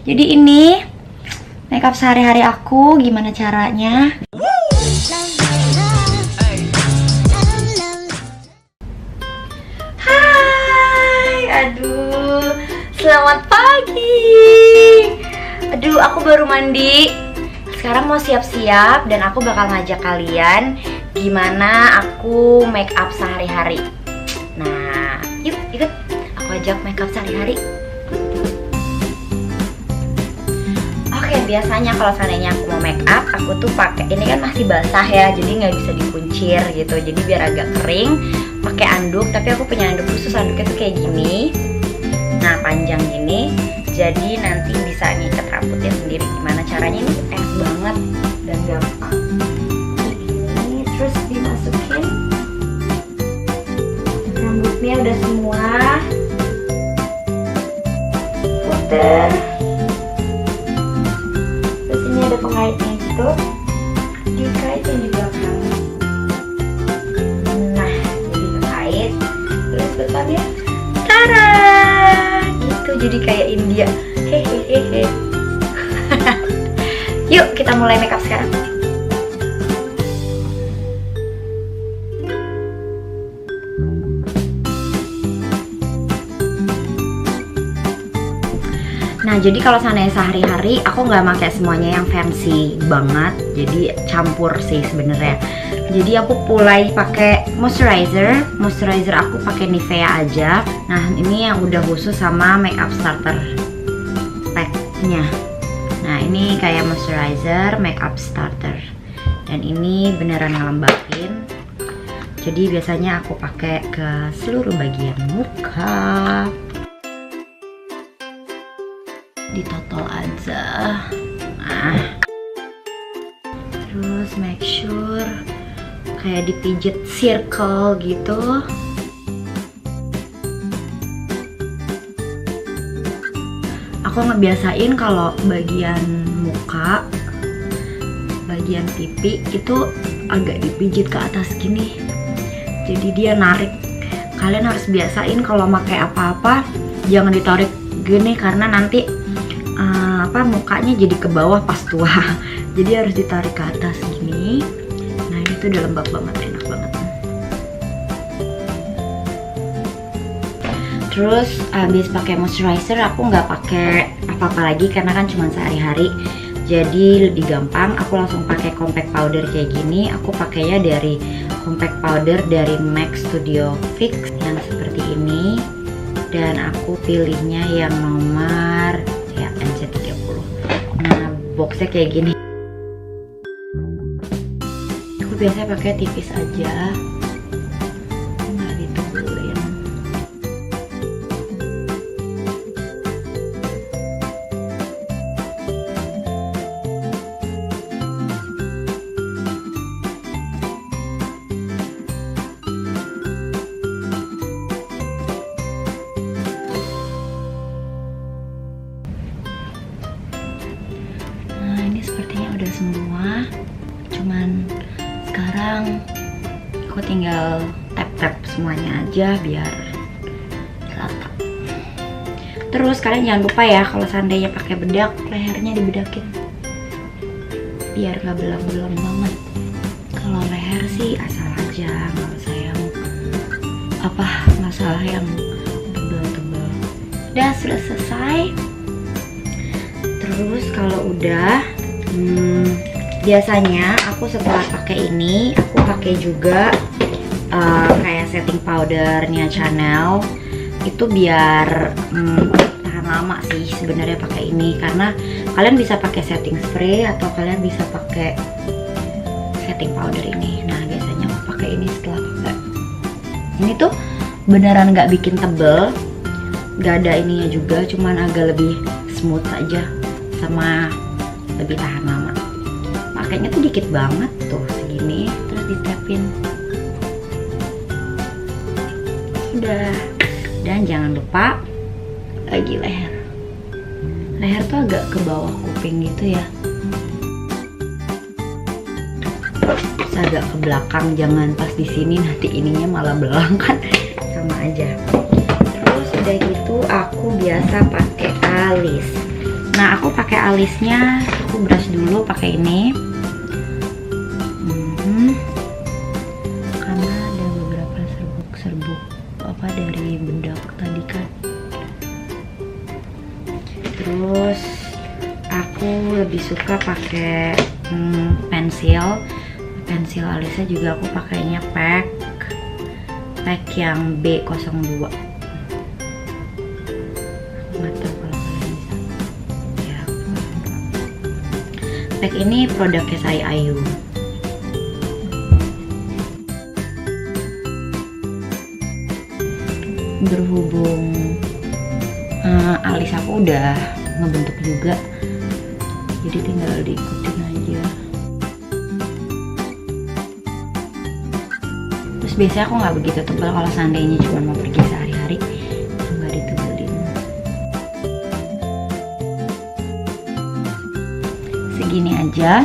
Jadi ini makeup sehari-hari aku, gimana caranya? Hai, aduh, selamat pagi. Aduh, aku baru mandi. Sekarang mau siap-siap dan aku bakal ngajak kalian gimana aku makeup sehari-hari. Nah, yuk ikut aku ajak makeup sehari-hari. Oke, biasanya kalau seandainya aku mau make up, aku tuh pakai ini kan masih basah ya, jadi nggak bisa dikuncir gitu. Jadi biar agak kering, pakai anduk. Tapi aku punya anduk khusus, anduknya tuh kayak gini. Nah, panjang gini. Jadi nanti bisa ngikat rambutnya sendiri. Gimana caranya? Ini enak banget dan gampang. Ini terus dimasukin. Rambutnya udah semua. Puter. Ada pengaitnya gitu, dikaitin di belakang. Nah, jadi kekait, terus betulnya, tara, gitu. Jadi kayak India. Hehehe. Yuk kita mulai makeup sekarang. Nah, jadi kalau seandainya sehari-hari aku nggak pakai semuanya yang fancy banget, jadi campur sih sebenarnya. Jadi aku mulai pakai moisturizer aku pakai Nivea aja. Nah, ini yang udah khusus sama makeup starter packnya. Nah, ini kayak moisturizer, makeup starter, dan ini beneran ngelembapin. Jadi biasanya aku pakai ke seluruh bagian muka. Ditotol aja. Nah, terus make sure kayak dipijit circle gitu. Aku ngebiasain kalau bagian muka, bagian pipi itu agak dipijit ke atas gini, jadi dia narik. Kalian harus biasain kalau pakai apa-apa jangan ditarik gini, karena nanti mukanya jadi ke bawah pas tua. Jadi harus ditarik ke atas gini. Nah, ini tuh udah lembab banget, enak banget. Terus habis pakai moisturizer aku nggak pakai apa-apa lagi karena kan cuma sehari-hari. Jadi lebih gampang, aku langsung pakai compact powder kayak gini. Aku pakainya dari compact powder dari MAC Studio Fix yang seperti ini. Dan aku pilihnya yang nomor ya NC30. Nah, boxnya kayak gini. Aku biasanya pakai tipis aja, nggak ditebelin. Sepertinya udah semua, cuman sekarang aku tinggal tap-tap semuanya aja biar rata. Terus kalian jangan lupa ya, kalau seandainya pakai bedak, lehernya dibedakin biar nggak belang-belang banget. Kalau leher sih asal aja, nggak usah yang masalah yang tebal-tebal. Udah, sudah selesai. Terus kalau udah biasanya aku setelah pakai ini, aku pakai juga kayak setting powdernya Chanel. Itu biar tahan lama sih sebenarnya pakai ini, karena kalian bisa pakai setting spray atau kalian bisa pakai setting powder ini. Nah, biasanya aku pakai ini setelah pakai. Ini tuh beneran nggak bikin tebel, nggak ada ininya juga, cuman agak lebih smooth aja sama lebih tahan lama. Pakainya tuh dikit banget tuh, segini, terus ditapin. Udah. Dan jangan lupa lagi leher. Leher tuh agak ke bawah kuping gitu ya. Terus agak ke belakang, jangan pas di sini nanti ininya malah belang kan, sama aja. Terus udah gitu aku biasa pakai alis. Nah, aku pakai alisnya, aku brush dulu pakai ini. Karena ada beberapa serbuk-serbuk apa dari bedak tadi kan. Terus aku lebih suka pakai pensil alisnya juga aku pakainya pack yang B02. Pack ini produknya saya Ayu. Berhubung alis aku udah ngebentuk juga, jadi tinggal diikutin aja. Terus biasanya aku nggak begitu tebal kalau seandainya cuma mau pergi sehari-hari, nggak ditebelin. Segini aja.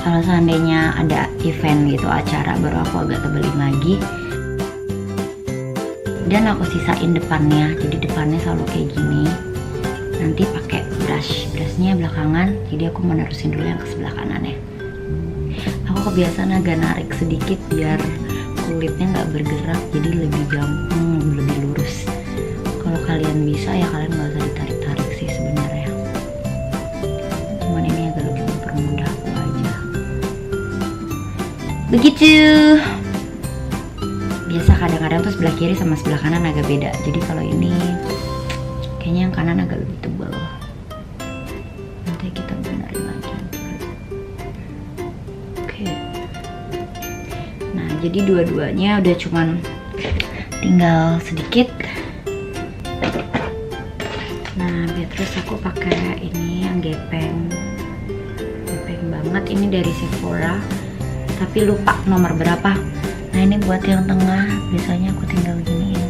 Kalau seandainya ada event gitu, acara, baru aku agak tebelin lagi. Dan aku sisain depannya, jadi depannya selalu kayak gini. Nanti pakai brushnya belakangan, jadi aku mau nerusin dulu yang ke sebelah kanan ya. Aku kebiasaan agak narik sedikit biar kulitnya nggak bergerak, jadi lebih gampang, lebih lurus. Kalau kalian bisa ya kalian nggak usah ditarik-tarik sih sebenarnya. Cuman ini agak lebih mempermudah aku aja. Begitu. Biasa kadang-kadang tuh sebelah kiri sama sebelah kanan agak beda. Jadi kalau ini kayaknya yang kanan agak lebih tebal. Nanti kita benerin lagi. Oke. Nah, jadi dua-duanya udah cuman tinggal sedikit. Nah, terus aku pakai ini yang gepeng banget. Ini dari Sephora, tapi lupa nomor berapa. Nah, ini buat yang tengah, biasanya aku tinggal gini ya.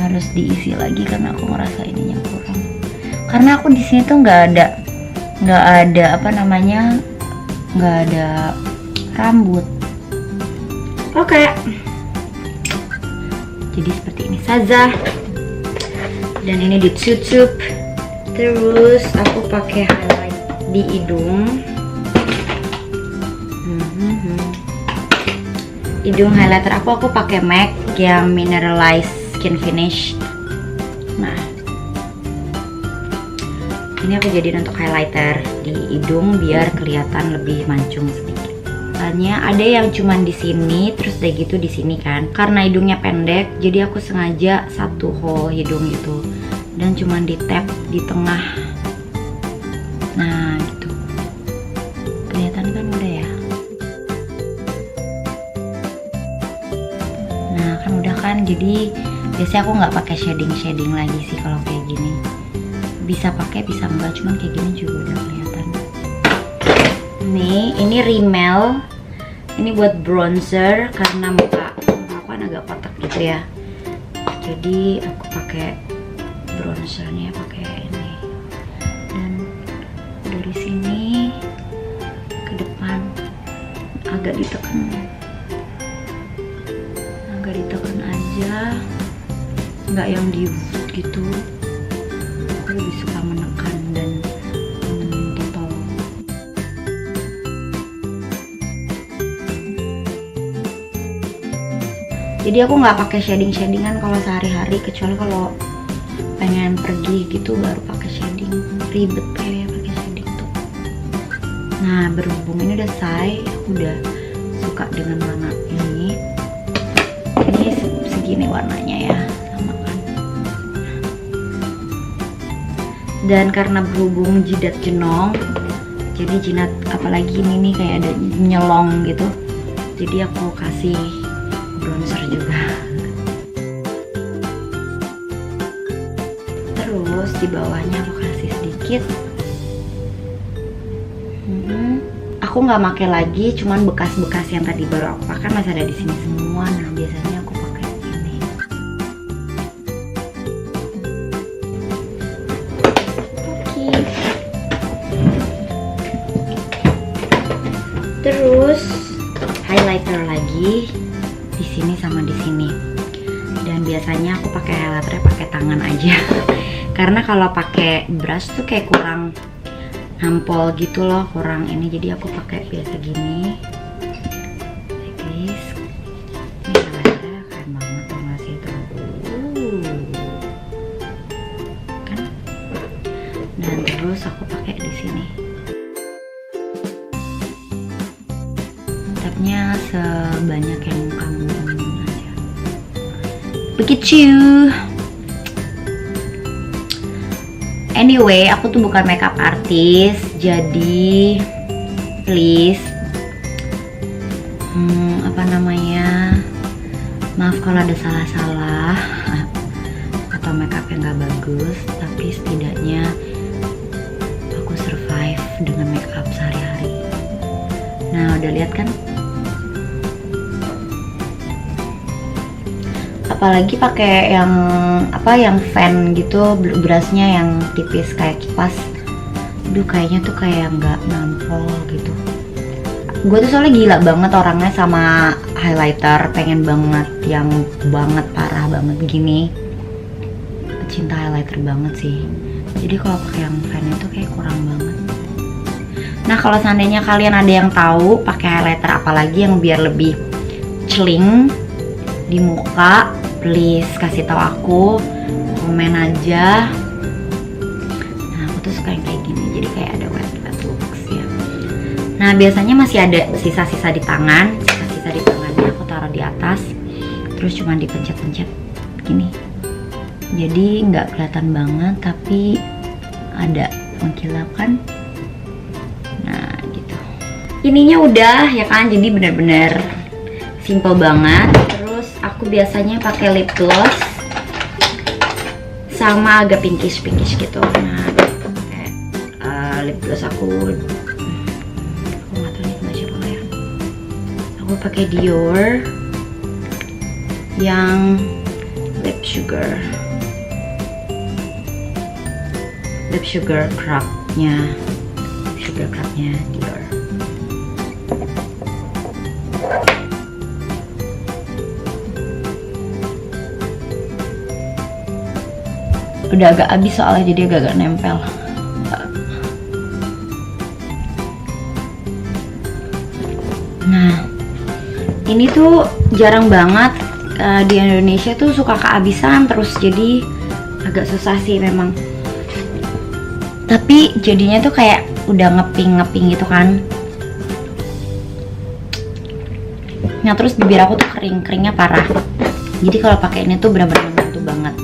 Harus diisi lagi karena aku ngerasa ininya kurang. Karena aku di sini tuh nggak ada apa namanya, nggak ada rambut. Oke. Jadi seperti ini saja. Dan ini ditutup. Terus aku pakai highlight di hidung. Hidung highlighter aku pakai MAC yang Mineralized Skin Finish. Nah, ini aku jadiin untuk highlighter di hidung biar kelihatan lebih mancung sedikit. Soalnya ada yang cuman di sini, terus udah gitu di sini kan. Karena hidungnya pendek, jadi aku sengaja satu hole hidung gitu dan cuman di tap di tengah. Nah, gitu. Kelihatan kan udah ya. Nah, kan udah kan, jadi biasanya aku nggak pakai shading lagi sih kalau kayak gini. Bisa pakai, bisa enggak, cuman kayak gini juga udah kelihatan. Nih, ini Rimmel. Ini buat bronzer karena muka aku kan agak kotak gitu ya. Jadi aku pakai bronzernya pakai ini. Dan dari sini ke depan agak ditekan aja, nggak yang di gitu. Aku lebih suka menekan dan mentol. Jadi aku nggak pakai shadingan kalau sehari-hari, kecuali kalau pengen pergi gitu baru pakai shading. Ribet kayak pakai shading tuh. Nah, berhubung ini udah selesai, aku udah suka dengan warna ini. Ini segini warnanya ya, sama kan. Dan karena berhubung jidat jenong, jadi jidat apalagi ini nih kayak ada nyelong gitu, jadi aku kasih bronzer juga. Terus di bawahnya aku kasih sedikit. Aku nggak pakai lagi, cuman bekas-bekas yang tadi baru aku pakai masih ada di sini semua. Nah, biasanya aku pakai ini. Oke. Terus highlighter lagi. di sini sama di sini. Dan biasanya aku pakai highlighternya pakai tangan aja. Karena kalau pakai brush tuh kayak kurang nampol gitu loh, kurang ini. Jadi aku pakai biasa gini. Guys, ini highlighternya keren banget tuh masih itu. Kan? Dan terus aku pakai di sini. Tapnya sebanyak yang kamu ingin aja. Begitu. Anyway, aku tuh bukan makeup artist, jadi please, apa namanya, maaf kalau ada salah-salah atau makeup yang nggak bagus, tapi setidaknya aku survive dengan makeup sehari-hari. Nah, udah lihat kan? Apalagi pakai yang yang fan gitu, brushnya yang tipis kayak kipas. Aduh, kayaknya tuh kayak nggak nampol gitu. Gue tuh soalnya gila banget orangnya sama highlighter, pengen banget yang banget parah banget gini. Pecinta highlighter banget sih. Jadi kalau pakai yang fan itu kayak kurang banget. Nah, kalau seandainya kalian ada yang tahu pakai highlighter apalagi yang biar lebih celing di muka, please kasih tahu aku, komen aja. Nah, aku tuh suka yang kayak gini, jadi kayak ada wet looks ya. Nah, biasanya masih ada sisa-sisa di tangan, sisa-sisa di tangannya aku taruh di atas, terus cuma dipencet-pencet gini. Jadi nggak kelihatan banget, tapi ada mengkilap kan. Nah, gitu. Ininya udah ya kan, jadi bener-bener simple banget. Aku biasanya pakai lip gloss sama agak pinkish gitu. Nah, pakai lip gloss aku nggak tahu nih baca apa ya. Aku pakai Dior yang lip sugar crapnya Dior. Udah agak habis soalnya, jadi agak nempel. Nah, ini tuh jarang banget di Indonesia tuh suka kehabisan terus, jadi agak susah sih memang. Tapi jadinya tuh kayak udah ngeping gitu kan. Nah, terus bibir aku tuh keringnya parah. Jadi kalau pakai ini tuh benar-benar membantu banget.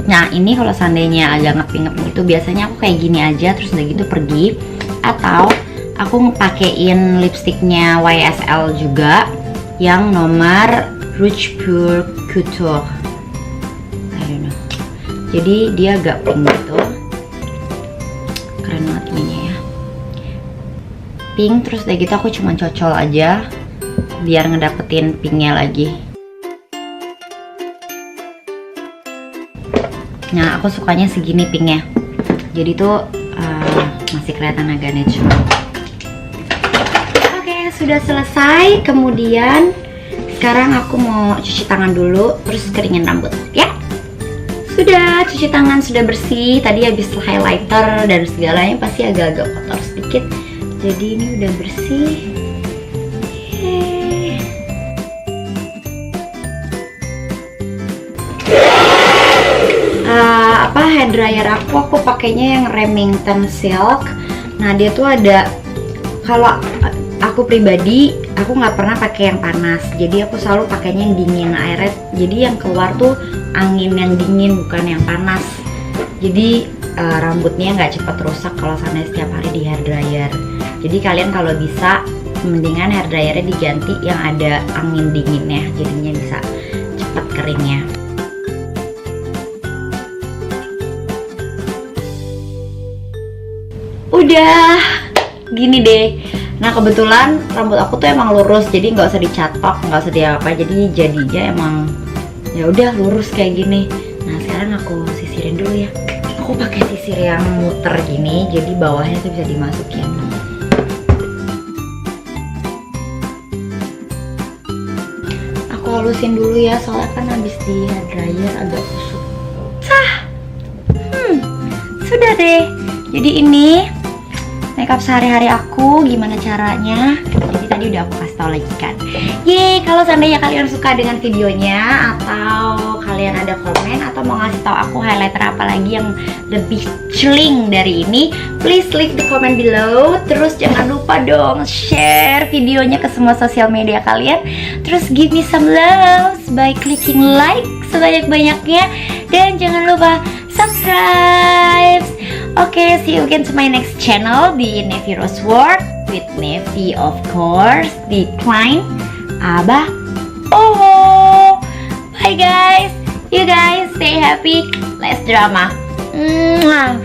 Nah, ini kalau seandainya agak ngeping gitu, biasanya aku kayak gini aja terus udah gitu pergi. Atau aku ngepakein lipstiknya YSL juga yang nomor Rouge Pure Couture. I don't know. Jadi dia agak pink gitu. Keren banget ininya ya. Pink, terus udah gitu aku cuma cocol aja biar ngedapetin pinknya lagi. Nah, aku sukanya segini pinknya, jadi tuh masih kelihatan agak natural. Oke, sudah selesai. Kemudian sekarang aku mau cuci tangan dulu, terus keringin rambut ya. Sudah cuci tangan, sudah bersih. Tadi habis highlighter dan segalanya pasti agak-agak kotor sedikit, jadi ini udah bersih. Hair dryer aku pakainya yang Remington Silk. Nah, dia tuh ada, kalau aku pribadi aku nggak pernah pakai yang panas, jadi aku selalu pakainya yang dingin airnya, jadi yang keluar tuh angin yang dingin bukan yang panas. Jadi rambutnya nggak cepat rusak kalau sana setiap hari di hair dryer. Jadi kalian kalau bisa mendingan hair dryernya diganti yang ada angin dinginnya, jadinya bisa cepat keringnya. Udah gini deh. Nah, kebetulan rambut aku tuh emang lurus, jadi nggak usah dicatok, nggak usah diapa, jadi jadinya emang ya udah lurus kayak gini. Nah, sekarang aku sisirin dulu ya. Aku pakai sisir yang muter gini, jadi bawahnya tuh bisa dimasukin. Aku lurusin dulu ya, soalnya kan habis di hair dryer agak kusut. Sudah deh. Jadi ini makeup sehari-hari aku, gimana caranya. Jadi tadi udah aku kasih tau lagi kan. Yeay, kalau seandainya kalian suka dengan videonya, atau kalian ada komen, atau mau ngasih tau aku highlighter apa lagi yang lebih celing dari ini, please leave the comment below. Terus jangan lupa dong share videonya ke semua sosial media kalian. Terus give me some love by clicking like sebanyak-banyaknya. Dan jangan lupa subscribe. Oke, see you again to my next channel di Nevi Rose World with Nevi, of course, di Klein Abah. Oh, bye guys. You guys stay happy, less drama. Mwah.